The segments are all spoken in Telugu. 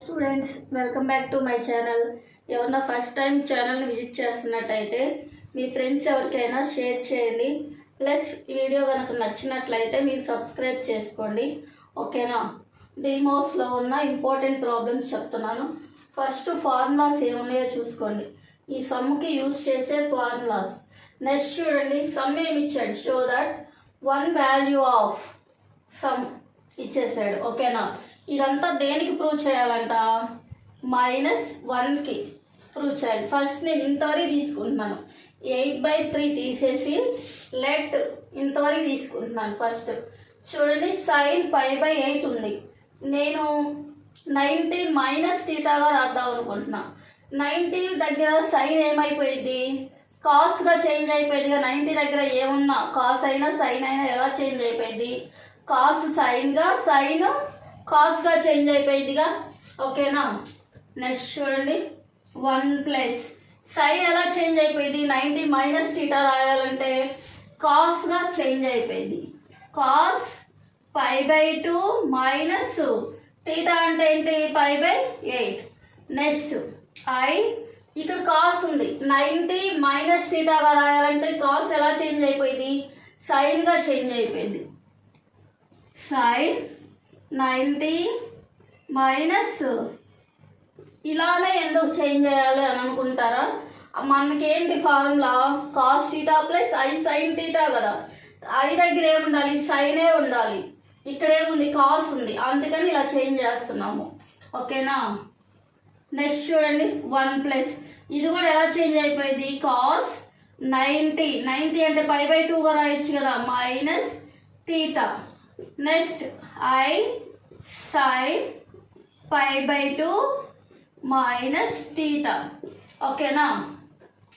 Students welcome back to my channel. ఎవరన్నా ఫస్ట్ టైం ఛానల్ని విజిట్ చేస్తున్నట్టయితే మీ ఫ్రెండ్స్ ఎవరికైనా షేర్ చేయండి. ప్లస్ వీడియో కనుక నచ్చినట్లయితే మీరు సబ్స్క్రైబ్ చేసుకోండి. ఓకేనా? డిమోస్లో ఉన్న ఇంపార్టెంట్ ప్రాబ్లమ్స్ చెప్తున్నాను. ఫస్ట్ ఫార్ములాస్ ఏమున్నాయో చూసుకోండి. ఈ సమ్కి యూజ్ చేసే ఫార్ములాస్. నెక్స్ట్ చూడండి, సమ్ ఏమి ఇచ్చాడు, show that one value of some ఇచ్చేసాడు. ఓకేనా? ఇదంతా దేనికి ప్రూవ్ చేయాలంట? -1కి ప్రూవ్ చేయాలి. ఫస్ట్ నేను ఇంతవరకు తీసుకుంటున్నాను, 8/3 తీసేసి లెట్ ఇంతవరకు తీసుకుంటున్నాను. ఫస్ట్ చూడండి, sin π/8 ఉంది. నేను 90 - θగా రాద్దాం అనుకుంటున్నా. 90 దగ్గర సైన్ ఏమైపోయింది? కాస్గా చేంజ్ అయిపోయిందిగా. 90 దగ్గర ఏమున్నా కాస్ అయినా సైన్ అయినా ఎలా చేంజ్ అయిపోయింది? కాస్ సైన్గా, సైన్ కాస్గా చేంజ్ అయిపోయిందిగా. ఓకేనా? నెక్స్ట్ చూడండి, 1 సైన్ ఎలా చేంజ్ అయిపోయింది? 90 - θ రాయాలంటే కాస్గా చేంజ్ అయిపోయింది. కాస్ π/2 మైనస్ θ అంటే ఏంటి? π/8. నెక్స్ట్ ఇక్కడ కాస్ ఉంది. 90 - θగా రాయాలంటే కాస్ ఎలా చేంజ్ అయిపోయింది? సైన్గా చేంజ్ అయిపోయింది. సైన్ 90 మైనస్, ఇలానే ఎందుకు చేంజ్ చేయాలి అని అనుకుంటారా? మనకేంటి formula? Cos θ plus I sin θ కదా. I దగ్గర ఏముండాలి? సైనే ఉండాలి. ఇక్కడ ఏముంది? కాస్ ఉంది. అందుకని ఇలా చేంజ్ చేస్తున్నాము. ఓకేనా? నెక్స్ట్ చూడండి, 1 ఇది కూడా ఎలా చేంజ్ అయిపోయింది? కాస్ 90 అంటే π/2గా రాయొచ్చు కదా, minus θ. Next I sin π/2 minus θ. ఓకేనా?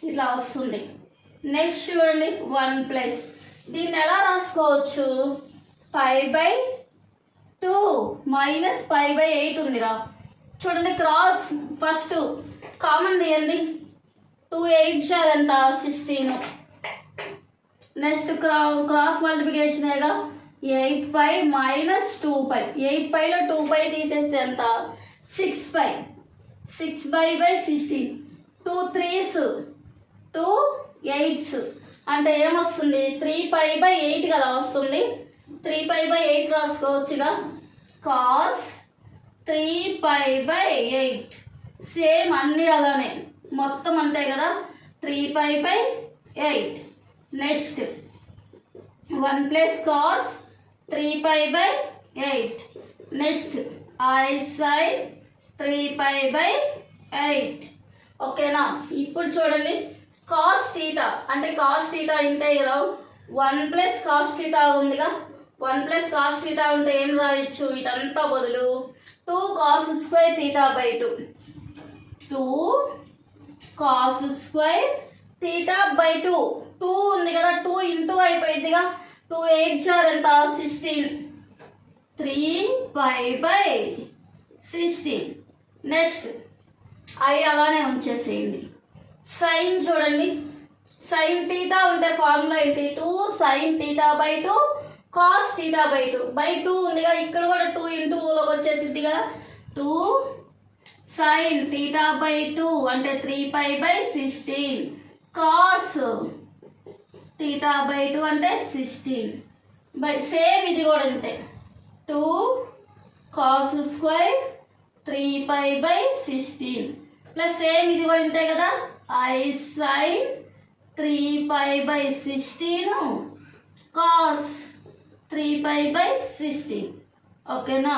ఇట్లా వస్తుంది. నెక్స్ట్ చూడండి, 1 దీన్ని ఎలా రాసుకోవచ్చు? π/2 మైనస్ π/8 ఉందిరా. చూడండి, క్రాస్ ఫస్ట్ కామన్ తీయండి. 2 8 ఎంత? 16. నెక్స్ట్ క్రాస్ మల్టిప్లికేషన్ ఏగా, 8π మైనస్ 2π. 8πలో 2π తీసేస్తే ఎంత? 6π. 6π/16. 2 3s 2 8s అంటే ఏమొస్తుంది? 3π/8 కదా వస్తుంది. 3π/8 రాసుకోవచ్చుగా. కాస్ 3π/8. సేమ్ అన్నీ అలానే, మొత్తం అంతే కదా, 3π/8. Next 1 cos 3π/8. Next I sin 3π/8. ఓకేనా? ఇప్పుడు చూడండి, కాస్ θ అంటే కాస్ θ ఇంతే కదా. 1 కాస్ θ ఉందిగా. 1 కాస్ θ ఉంటే ఏం రాయొచ్చు? ఇదంతా బదులు 2 cos square θ/2. 2 cos square θ/2. 2 ఉంది కదా, 2 ఇంటూ అయిపోయిందిగా. 2 8 ఎంత? 16. 3π/16. నెక్స్ట్ I అలానే ఉంచేసేయండి. సైన్ చూడండి, sin θ ఉంటే ఫార్ములా ఏంటి? 2 sin θ/2 cos θ/2. 2 ఉందిగా, ఇక్కడ కూడా 2 ఇంటూ లోకి వచ్చేసిద్దిగా. 2 sin θ/2 అంటే 3π/16. cos θ/2 అంటే 16. సేమ్ ఇది కూడా అంతే. 2 cos square 3π/16 ప్లస్ సేమ్ ఇది కూడా ఇంతే కదా, I sin 3π/16 cos 3π/16. ఓకేనా?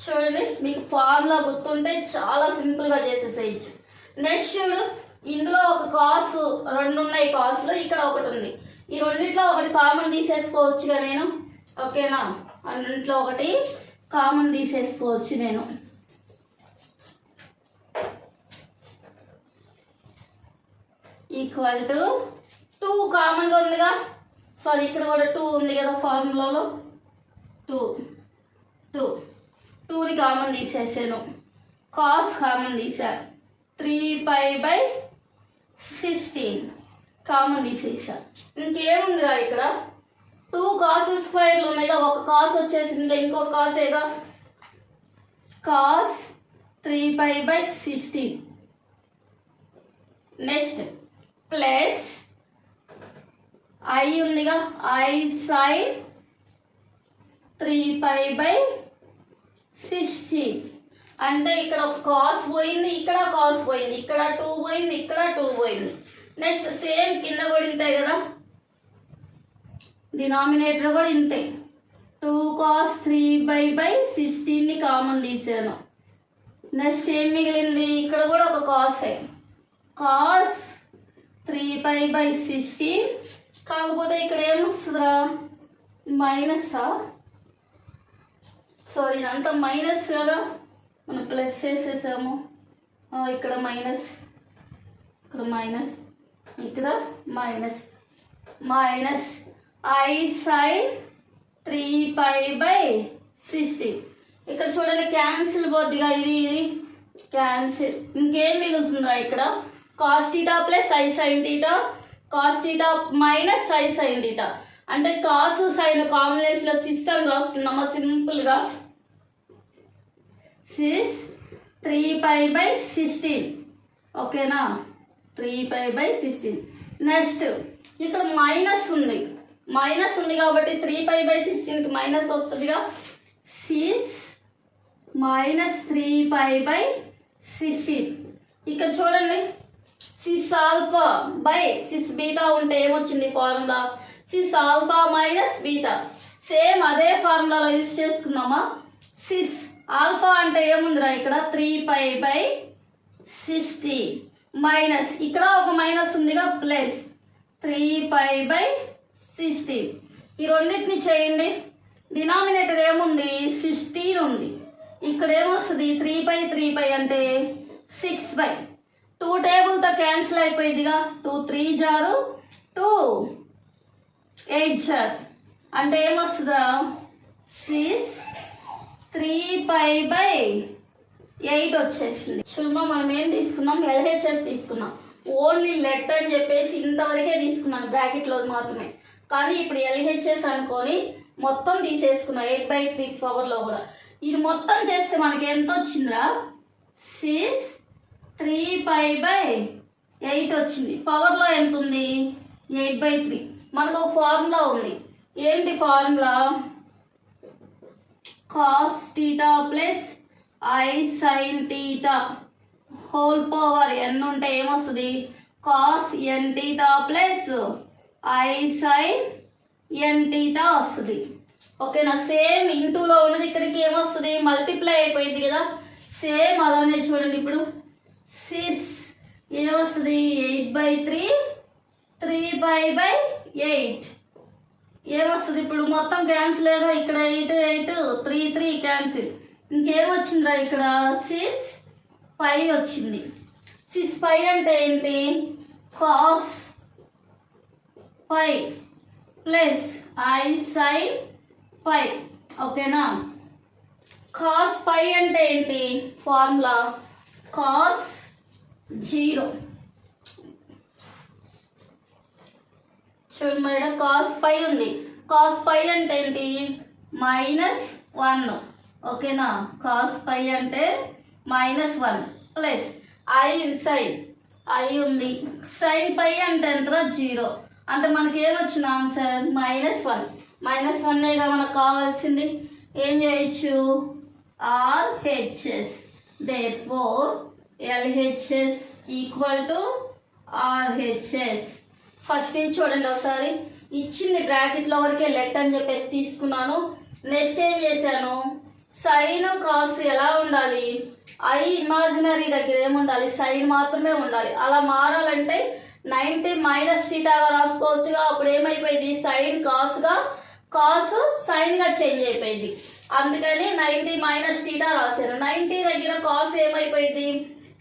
చూడండి, మీకు ఫార్ములా గుర్తుంటే చాలా సింపుల్గా చేసేసేయచ్చు. నెక్స్ట్ చూడు, ఇందులో ఒక కాస్, 2 ఉన్నాయి కాస్లో, ఇక్కడ ఒకటి ఉంది. ఈ రెండిట్లో ఒకటి కామన్ తీసేసుకోవచ్చుగా నేను. ఓకేనా? అన్నింటిలో ఒకటి కామన్ తీసేసుకోవచ్చు నేను. ఈక్వల్ టు 2 కామన్గా ఉందిగా. సారీ, ఇక్కడ కూడా 2 ఉంది కదా ఫార్ములాలో. 2ని కామన్ తీసేసాను. కాస్ కామన్ తీసా. 3π/16 కామన్ తీసేసా. ఇంకేముందిరా ఇక్కడ? 2 cos స్క్వేర్లు ఉన్నాయిగా. ఒక కాస్ వచ్చేసింది, ఇంకో కాస్ ఏగా కాస్ 3π/16. నెక్స్ట్ ప్లస్ ఐ ఉందిగా ఐ సైన్ 3π/16. అంటే ఇక్కడ ఒక కాస్ పోయింది, ఇక్కడ కాస్ పోయింది, ఇక్కడ 2 పోయింది, ఇక్కడ 2 పోయింది. నెక్స్ట్ సేమ్ కింద కూడా ఇంతే కదా, డినామినేటర్ కూడా ఇంతే. 2 cos 3π/16ని కామన్ తీసాను. నెక్స్ట్ ఏం మిగిలింది, ఇక్కడ కూడా ఒక కాసే, కాస్ 3π/16. కాకపోతే ఇక్కడ ఏమొస్తుందిరా, మైనసా, సారీ ఇదంతా మైనస్ కదా, మనం ప్లస్ చేసేసాము. ఇక్కడ మైనస్, ఇక్కడ మైనస్, ఇక్కడ మైనస్, మైనస్ ఐ సైన్ 3π/16. ఇక్కడ చూడండి క్యాన్సిల్ పోద్దిగా, ఇది క్యాన్సిల్. ఇంకేం మిగులుతుందా ఇక్కడ, cos theta plus I sine theta, cos theta minus I sine theta. అంటే కాసు సైన్ కాంబినేషన్లో సిస్ అని రాసుకున్నామా సింపుల్గా, 3π/16. ఓకేనా, 3π/16. నెక్స్ట్ ఇక్కడ మైనస్ ఉంది, మైనస్ ఉంది కాబట్టి 3π/16కి మైనస్ వస్తుందిగా, 3π/16. ఇక్కడ చూడండి cis alpha by cis beta ఉంటే ఏమొచ్చింది formula, cis alpha minus beta. Same అదే ఫార్ములాలో యూజ్ చేసుకున్నామా. సిస్ ఆల్ఫా అంటే ఏముందిరా ఇక్కడ 3π/16 మైనస్ ఇక్కడ ఒక మైనస్ ఉందిగా ప్లస్ 3π/16. ఈ రెండింటిని చేయండి, డినామినేటర్ ఏముంది 16 ఉంది, ఇక్కడ ఏమొస్తుంది 3π అంటే 6/. 2 టేబుల్తో క్యాన్సిల్ అయిపోయిందిగా, 2 3 జారు 2 8 జారు అంటే ఏమొస్తుందా 6 3π/8 వచ్చేసింది. చూడమ్మా మనం ఏం తీసుకున్నాం, LHS తీసుకున్నాం. ఓన్లీ లెట్ అని చెప్పేసి ఇంతవరకే తీసుకున్నాను బ్రాకెట్లో మాత్రమే, కానీ ఇప్పుడు LHS అనుకొని మొత్తం తీసేసుకున్నాం 8/3 పవర్లో కూడా. ఇది మొత్తం చేస్తే మనకి ఎంత వచ్చిందిరా, 6 3π/8 వచ్చింది. పవర్లో ఎంత ఉంది 8/3. మనకు ఒక ఫార్ములా ఉంది, ఏంటి formula, cos theta plus I sine theta whole power n ఉంటే ఏమొస్తుంది, cos n theta plus I sine n theta వస్తుంది. ఓకేనా, సేమ్ ఇంటూలో ఉన్నది ఇక్కడికి ఏమొస్తుంది మల్టిప్లై అయిపోయింది కదా, సేమ్ అలానే చూడండి. ఇప్పుడు 6 ఏమొస్తుంది 8/3 3π/8 ఏమొస్తుంది, ఇప్పుడు మొత్తం క్యాన్సిల్ లేదా, ఇక్కడ 8 8 3 3 క్యాన్సిల్. ఇంకేమొచ్చిందిరా ఇక్కడ 6π వచ్చింది. 6π అంటే ఏంటి, కాస్ π ప్లస్ ఐ సైన్ π. ఓకేనా, కాస్ π అంటే ఏంటి ఫార్ములా, కాస్ 0. చూడు మేడం కాస్ π ఉంది, కాస్ π అంటే ఏంటి -1. ఓకేనా, కాస్ π అంటే -1 ప్లస్ ఐ సైన్ ఐ ఉంది, సైన్ π అంటే ఎంత 0. అంటే మనకి ఏమొచ్చిన ఆన్సర్ -1. -1గా మనకు కావాల్సింది. ఏం చేయొచ్చు, RHS. therefore LHS equal to RHS. First నుంచి చూడండి ఒకసారి, ఇచ్చింది బ్రాకెట్లో వరకే లెట్ అని చెప్పేసి తీసుకున్నాను. నెక్స్ట్ ఏం చేశాను, సైన్ కాస్ ఎలా ఉండాలి, ఐ ఇమాజినరీ దగ్గర ఏముండాలి సైన్ మాత్రమే ఉండాలి. అలా మారాలంటే 90 మైనస్ థీటాగా రాసుకోవచ్చుగా, అప్పుడు ఏమైపోయింది సైన్ కాస్గా, కాస్ సైన్గా చేంజ్ అయిపోయింది. అందుకని 90 మైనస్ థీటా రాశాను. 90 దగ్గర కాస్ ఏమైపోయింది,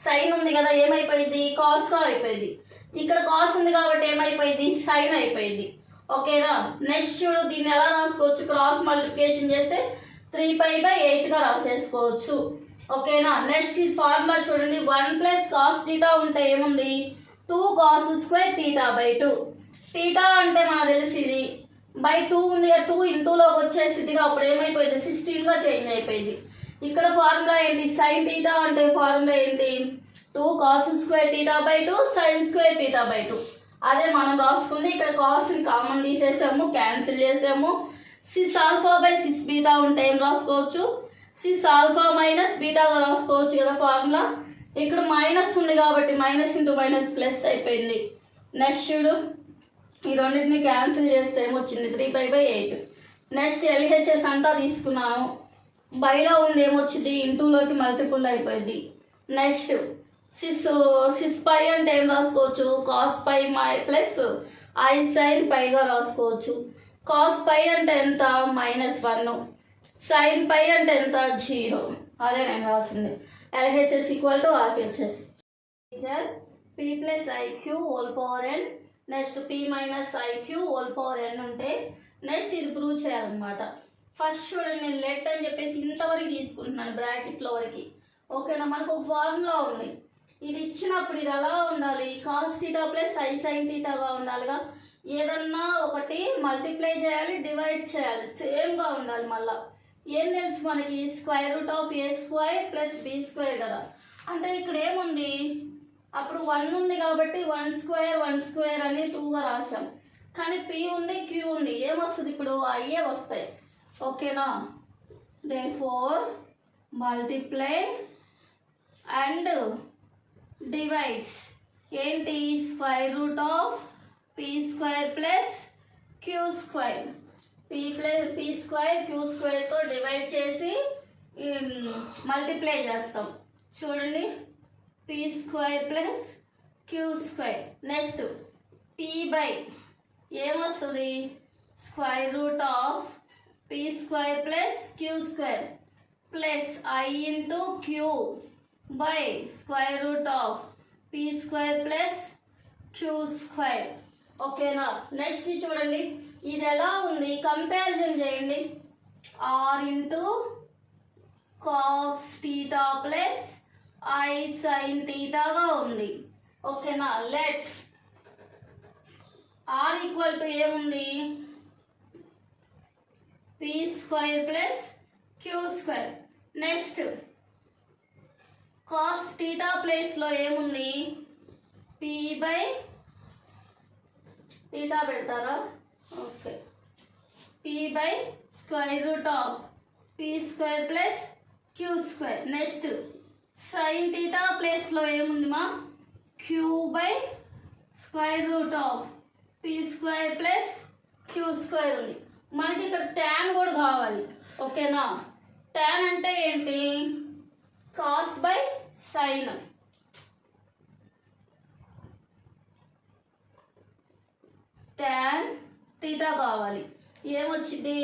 సైన్ ఉంది కదా ఏమైపోయింది కాస్గా అయిపోయింది. ఇక్కడ కాస్ ఉంది కాబట్టి ఏమైపోయింది సైన్ అయిపోయింది. ఓకేనా, నెక్స్ట్ చూడు దీన్ని ఎలా రాసుకోవచ్చు, క్రాస్ మల్టిప్లికేషన్ చేస్తే 3π/8గా రాసేసుకోవచ్చు. ఓకేనా, నెక్స్ట్ ఈ ఫార్ములా చూడండి, 1 + cos θ ఉంటే ఏముంది 2 cos² θ/2. θ అంటే మనకు తెలిసి ఇది బై 2 ఉంది, 2 ఇంటూలోకి వచ్చేసిదిగా, అప్పుడు ఏమైపోయింది 16గా చేంజ్ అయిపోయింది. ఇక్కడ ఫార్ములా ఏంటి, సైన్ థీటా అంటే ఫార్ములా ఏంటి 2 cos square theta by 2 sine square theta by 2. అదే మనం రాసుకుంది. ఇక్కడ కాస్ని కామన్ తీసేసాము, క్యాన్సిల్ చేసాము. Cis alpha by cis beta ఉంటే ఏం రాసుకోవచ్చు, సిస్ ఆల్ఫా మైనస్ బీటాగా రాసుకోవచ్చు కదా ఫార్ములా. ఇక్కడ మైనస్ ఉంది కాబట్టి మైనస్ ఇంటూ మైనస్ ప్లస్ అయిపోయింది. నెక్స్ట్ చూడు, ఈ రెండింటిని క్యాన్సిల్ చేస్తే ఏమొచ్చింది 3π/8. నెక్స్ట్ ఎల్హెచ్ఎస్ అంతా తీసుకున్నాను, బైలో ఉంది ఏమొచ్చింది ఇంటూలోకి మల్టిపుల్ అయిపోయింది. నెక్స్ట్ సిస్ పై అంటే ఏం రాసుకోవచ్చు, cos pi plus I sine పైగా రాసుకోవచ్చు. కాస్ పై అంటే ఎంత -1, సైన్ పై అంటే ఎంత 0. అదే నేను రాసింది. LHS equal to RHS. P plus IQ whole power n, next P minus IQ whole power n ఉంటే నెక్స్ట్ ఇది ప్రూవ్ చేయాలన్నమాట. ఫస్ట్ చూడండి, నేను లెట్ అని చెప్పేసి ఇంతవరకు తీసుకుంటున్నాను బ్రాకెట్లో వరకు. ఓకేనా, మనకు ఒక ఫార్ములా ఉంది. ఇది ఇచ్చినప్పుడు ఇది ఎలా ఉండాలి, cos theta plus I sine థీటాగా ఉండాలిగా. ఏదన్నా ఒకటి మల్టిప్లై చేయాలి, డివైడ్ చేయాలి, సేమ్గా ఉండాలి. మళ్ళీ ఏం తెలుసు మనకి, √A² ప్లస్ B² కదా. అంటే ఇక్కడ ఏముంది, అప్పుడు 1 ఉంది కాబట్టి 1² అని 2గా రాసాం. కానీ P ఉంది, Q ఉంది, ఏమొస్తుంది ఇప్పుడు అయ్యే వస్తాయి. ఓకేనా, therefore మల్టిప్లై అండ్ డివైడ్స్ ఏంటి, √P² ప్లస్ Q². P²Q²తో డివైడ్ చేసి మల్టిప్లై చేస్తాం. చూడండి, P² plus Q². Next P by ఏమొస్తుంది, √P² plus Q² plus I into Q by √P² plus Q². ఓకేనా, నెక్స్ట్ చూడండి, ఇది ఎలా ఉంది కంపారిజన్ చేయండి. R into cos theta plus I sine థీటాగా ఉంది. ఓకేనా, లెట్ R ఈక్వల్ టు ఏముంది, P² plus Q². Next cos theta ప్లేస్లో ఏముంది, P బై థీటా పెడతారా, okay, P by √P² plus Q². Next sine theta ప్లేస్లో ఏముంది మా, Q by √P² plus Q² ఉంది. మనకి ఇక్కడ ట్యాన్ కూడా కావాలి. ఓకేనా, ట్యాన్ అంటే ఏంటి, cos by sine. Tan theta కావాలి, ఏమొచ్చింది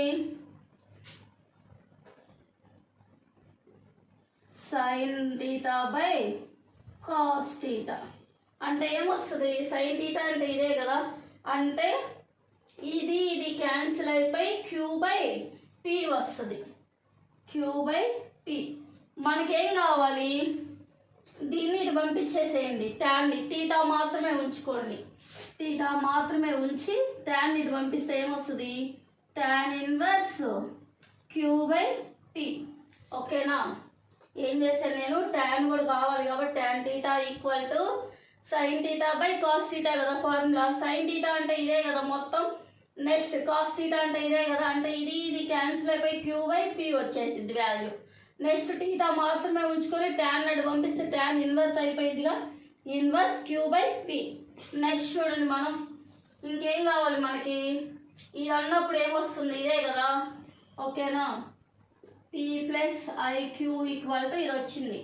sign theta by cos theta. అంటే ఏమొస్తుంది, సైన్ థీటా అంటే ఇదే కదా, అంటే ఇది క్యాన్సిల్ అయిపోయి Q/P వస్తుంది. Q/P మనకేం కావాలి, దీన్ని ఇటు పంపించేసేయండి, ట్యాన్ థీటా మాత్రమే ఉంచుకోండి. థీటా మాత్రమే ఉంచి ట్యాన్ ఇటు పంపిస్తే ఏమొస్తుంది, ట్యాన్ ఇన్వర్స్ Q/P. ఓకేనా, ఏం చేశాను నేను, ట్యాన్ కూడా కావాలి కాబట్టి tan theta equal to sign theta by cos theta కదా ఫార్ములా. సైన్ థీటా అంటే ఇదే కదా మొత్తం, నెక్స్ట్ కాస్ థీటా అంటే ఇదే కదా, అంటే ఇది క్యాన్సిల్ అయిపోయి Q/P వచ్చేసింది వాల్యూ. నెక్స్ట్ థీటా మాత్రమే ఉంచుకొని ట్యాన్ అటు పంపిస్తే ట్యాన్ ఇన్వర్స్ అయిపోయిందిగా, ఇన్వర్స్ Q/P. నెక్స్ట్ చూడండి, మనం ఇంకేం కావాలి మనకి, ఇది అన్నప్పుడు ఏమొస్తుంది ఇదే కదా. ఓకేనా, P plus IQ equal to ఇది వచ్చింది.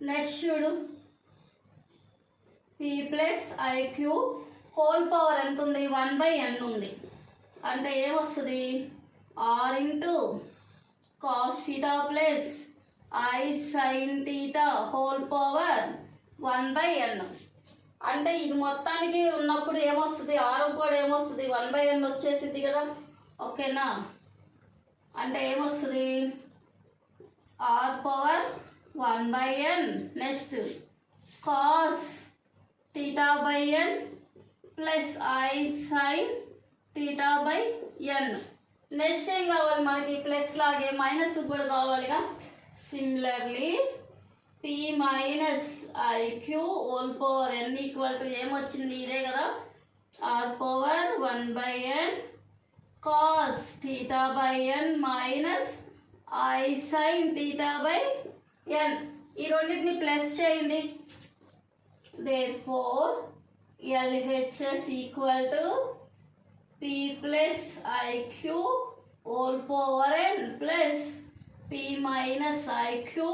నెక్స్ట్ చూడు, P plus IQ whole power ఎంత ఉంది, 1/n ఉంది. అంటే ఏమొస్తుంది, R into cos theta plus I sine theta whole power 1/n. అంటే ఇది మొత్తానికి ఉన్నప్పుడు ఏమొస్తుంది, R కూడా ఏమొస్తుంది 1/n వచ్చేసింది కదా. ఓకేనా, అంటే ఏమొస్తుంది R power 1/n. Next cos theta by n plus I sine theta by N. Next ఏం కావాలి మనకి ప్లస్ లాగే మైనస్ కూడా కావాలిగా. Similarly P minus IQ whole power N equal to ఏమొచ్చింది ఇదే కదా, R power 1/n cos theta by N minus I sine theta by N. ఈ రెండింటిని ప్లస్ చేయండి. Therefore LHS equal to P plus IQ whole power N plus P minus IQ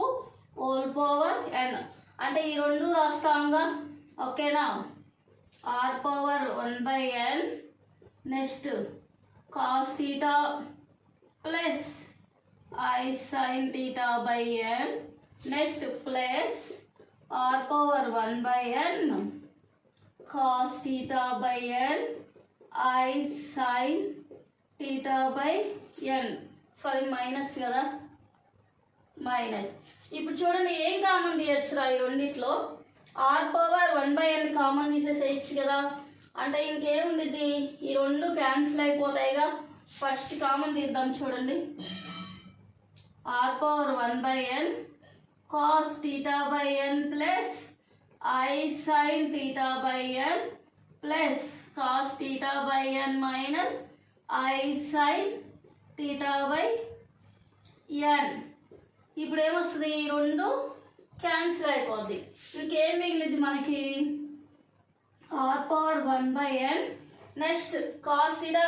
whole power n. అంటే ఈ రెండు రాస్తాంగా, ఓకేనా. R power 1/n next cos theta plus I sine theta by N next plus r power 1/n cos theta by n i sine theta by n. Sorry minus కదా, మైనస్. ఇప్పుడు చూడండి ఏం కామన్ తీయచ్చురా ఈ రెండిట్లో, ఆర్ పవర్ 1/n కామన్ తీసేసేయచ్చు కదా. అంటే ఇంకేముంది, ఈ రెండు క్యాన్సిల్ అయిపోతాయిగా. ఫస్ట్ కామన్ తీద్దాం చూడండి. R power 1/n cos theta by N plus I sine theta by N plus cos theta by N minus I sine theta by N. ఇప్పుడు ఏమొస్తుంది, ఈ రెండు క్యాన్సిల్ అయిపోద్ది. ఇంకేం మిగిలింది మనకి, R power 1/n next cos theta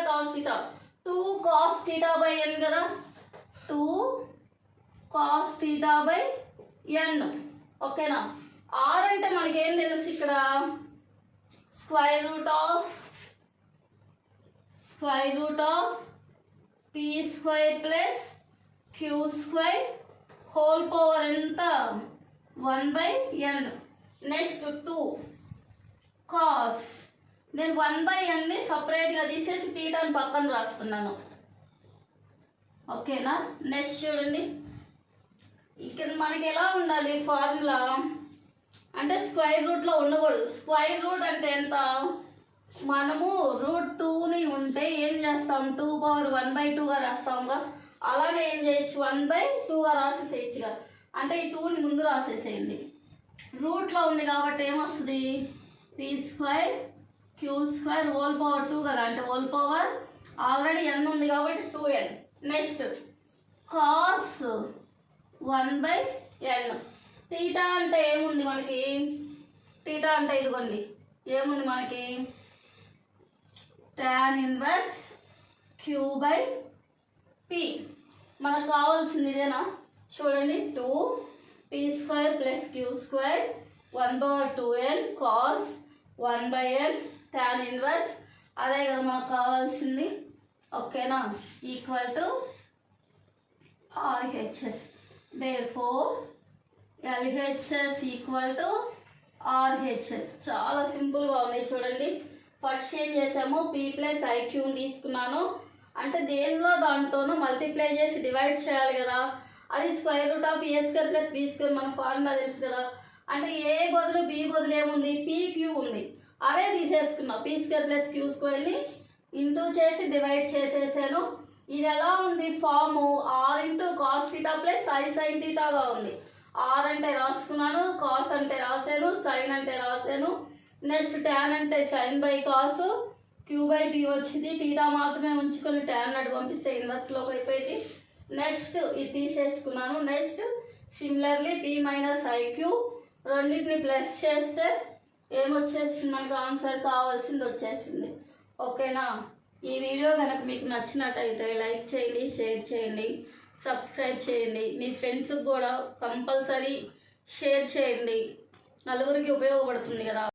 2 cos theta by N కదా, 2 కాస్ థీటా బై ఎన్. ఓకేనా. ఆర్ అంటే మనకేం తెలుసు ఇక్కడ, square root of p square plus q square whole power ఎంత 1/n. నెక్స్ట్ 2 కాస్, నేను 1/n సపరేట్గా తీసేసి తీటాని పక్కన రాస్తున్నాను, ఓకేనా. నెక్స్ట్ చూడండి, ఇక్కడ మనకి ఎలా ఉండాలి ఫార్ములా అంటే స్క్వైర్ రూట్లో ఉండకూడదు. స్క్వైర్ రూట్ అంటే ఎంత, మనము √2ని ఉంటే ఏం చేస్తాం, 2 పవర్ 1/2గా రాస్తాంగా. అలాగే ఏం చేయొచ్చు, 1/2గా రాసేసేయచ్చుగా. అంటే ఈ 2ని ముందు రాసేసేయండి. రూట్లో ఉంది కాబట్టి ఏమొస్తుంది, p square q square whole power 2 కదా, అంటే హోల్ పవర్ ఆల్రెడీ n ఉంది కాబట్టి 2n. Next cos 1/n. Theta అంటే ఏముంది మనకి, థీటా అంటే ఇదిగోండి ఏముంది మనకి, tan inverse q by p. మనకు కావాల్సింది ఇదేనా, చూడండి 2 p square plus q square 1/2n cos 1/n tan inverse, అదే కదా మనకు కావాల్సింది, ఓకేనా. Equal to RHS. Therefore LHS equal to RHS. చాలా సింపుల్గా ఉంది చూడండి. ఫస్ట్ ఏం చేసాము, పి ప్లస్ ఐక్యూని తీసుకున్నాను, అంటే దేనిలో దాంట్లోనూ మల్టిప్లై చేసి డివైడ్ చేయాలి కదా. అది square root of a square plus b square మన ఫార్ములా తెలుసు కదా. అంటే ఏ బదులు బి బదులు ఏముంది, పీ క్యూ ఉంది, అవే తీసేసుకున్నాం. పీ స్క్వేర్ ప్లస్ క్యూ స్క్వేర్ని ఇంటూ చేసి డివైడ్ చేసేసాను. ఇది ఎలా ఉంది form, R into cos theta plus I sine థీటాగా ఉంది. ఆర్ అంటే రాసుకున్నాను, కాస్ అంటే రాసాను, సైన్ అంటే రాసాను. నెక్స్ట్ ట్యాన్ అంటే sine by cos, q by p వచ్చింది. థీటా మాత్రమే ఉంచుకొని ట్యాన్ అటు పంపిస్తే ఇన్వర్స్లోకి అయిపోయింది. నెక్స్ట్ ఇది తీసేసుకున్నాను. Next similarly P minus i q రెండింటిని ప్లస్ చేస్తే ఏమొచ్చేసింది మనకు, ఆన్సర్ కావాల్సింది వచ్చేసింది, ఓకేనా. ఈ వీడియో కనుక మీకు నచ్చినట్టయితే లైక్ చేయండి, షేర్ చేయండి, సబ్స్క్రైబ్ చేయండి. మీ ఫ్రెండ్స్కి కూడా కంపల్సరీ షేర్ చేయండి, నలుగురికి ఉపయోగపడుతుంది కదా.